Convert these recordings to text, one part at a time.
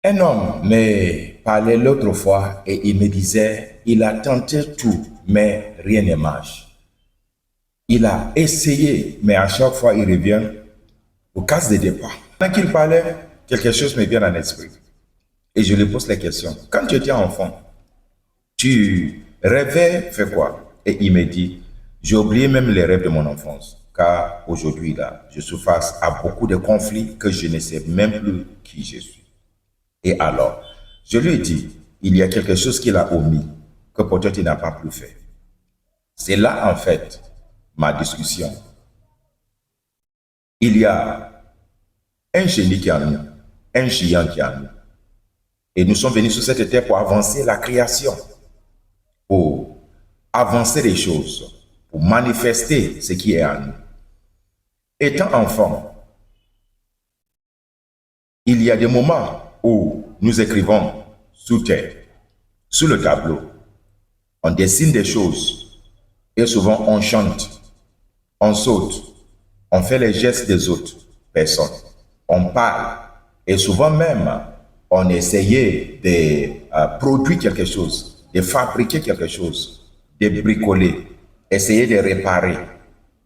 Un homme me parlait l'autre fois et il me disait, il a tenté tout, mais rien ne marche. Il a essayé, mais à chaque fois il revient au casse de départ. Quand il parlait, quelque chose me vient en esprit. Et je lui pose la question. Quand tu étais enfant, tu rêvais, fais quoi? Et il me dit, j'ai oublié même les rêves de mon enfance. Car aujourd'hui, là, je suis face à beaucoup de conflits que je ne sais même plus qui je suis. Et alors, je lui ai dit, il y a quelque chose qu'il a omis, que peut-être il n'a pas pu faire. C'est là, en fait, ma discussion. Il y a un génie qui est en nous, un géant qui est en nous. Et nous sommes venus sur cette terre pour avancer la création, pour avancer les choses, pour manifester ce qui est en nous. Étant enfant, il y a des moments où nous écrivons sous terre, sous le tableau, on dessine des choses et souvent on chante, on saute, on fait les gestes des autres personnes, on parle et souvent même on essayait de produire quelque chose, de fabriquer quelque chose, de bricoler, essayer de réparer.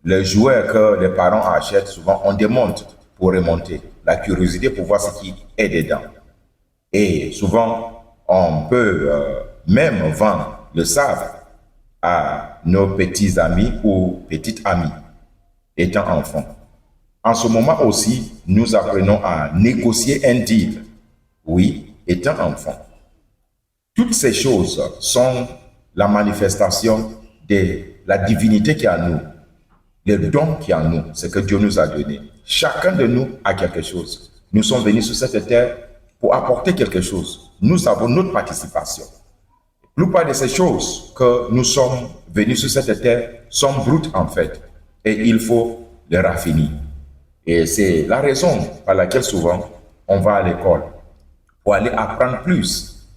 Les jouets que les parents achètent, souvent on démonte pour remonter, la curiosité pour voir ce qui est dedans. Et souvent, on peut même vendre le sable à nos petits amis ou petites amies, étant enfants. En ce moment aussi, nous apprenons à négocier un deal, oui, étant enfants. Toutes ces choses sont la manifestation de la divinité qui est en nous, le don qui est en nous, ce que Dieu nous a donné. Chacun de nous a quelque chose. Nous sommes venus sur cette terre pour apporter quelque chose. Nous avons notre participation. La plupart de ces choses que nous sommes venus sur cette terre sont brutes en fait. Et il faut les raffiner. Et c'est la raison par laquelle souvent on va à l'école pour aller apprendre plus.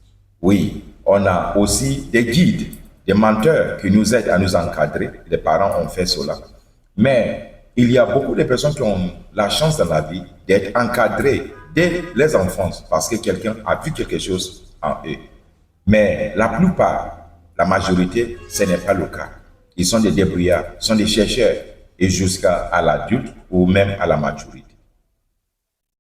Oui, on a aussi des guides, des menteurs qui nous aident à nous encadrer. Les parents ont fait cela. Mais il y a beaucoup de personnes qui ont la chance dans la vie d'être encadrées dès les enfances parce que quelqu'un a vu quelque chose en eux. Mais la plupart, la majorité, ce n'est pas le cas. Ils sont des débrouillards, ils sont des chercheurs et jusqu'à l'adulte ou même à la maturité.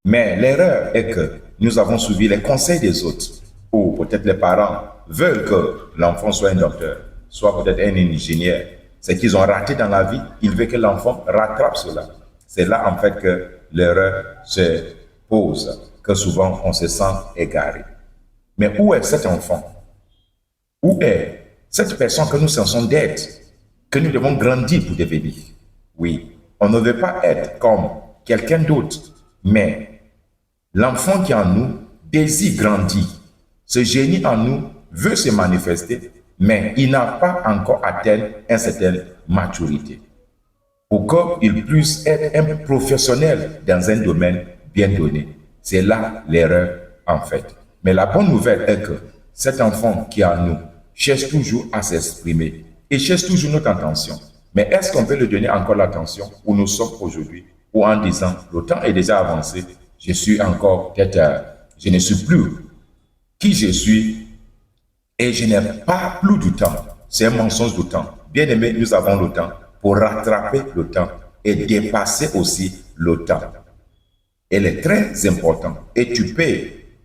Mais l'erreur est que nous avons suivi les conseils des autres ou peut-être les parents veulent que l'enfant soit un docteur, soit peut-être un ingénieur. C'est qu'ils ont raté dans la vie, ils veulent que l'enfant rattrape cela. C'est là en fait que l'erreur se pose, que souvent on se sent égaré. Mais où est cet enfant? Où est cette personne que nous censons d'être, que nous devons grandir pour devenir? Oui, on ne veut pas être comme quelqu'un d'autre, mais l'enfant qui en nous désire grandir. Ce génie en nous veut se manifester, mais il n'a pas encore atteint une certaine maturité. Pour qu'il puisse être un professionnel dans un domaine bien donné. C'est là l'erreur en fait. Mais la bonne nouvelle est que cet enfant qui est en nous cherche toujours à s'exprimer et cherche toujours notre attention. Mais est-ce qu'on peut lui donner encore l'attention où nous sommes aujourd'hui ou en disant le temps est déjà avancé, je suis encore peut-être, je ne suis plus qui je suis et je n'ai pas plus du temps. C'est un mensonge du temps. Bien aimé, nous avons le temps pour rattraper le temps et dépasser aussi le temps. Elle est très importante et tu peux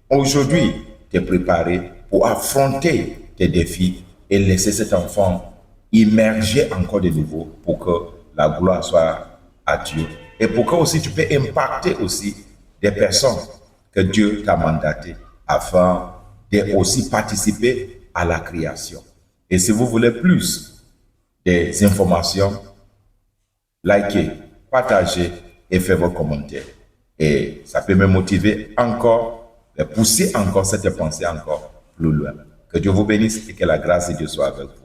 aujourd'hui te préparer pour affronter tes défis et laisser cet enfant immerger encore de nouveau pour que la gloire soit à Dieu et pour que aussi tu peux impacter aussi des personnes que Dieu t'a mandaté afin de aussi participer à la création. Et si vous voulez plus des informations, likez, partagez et faites vos commentaires. Et ça peut me motiver encore, pousser encore cette pensée encore plus loin. Que Dieu vous bénisse et que la grâce de Dieu soit avec vous.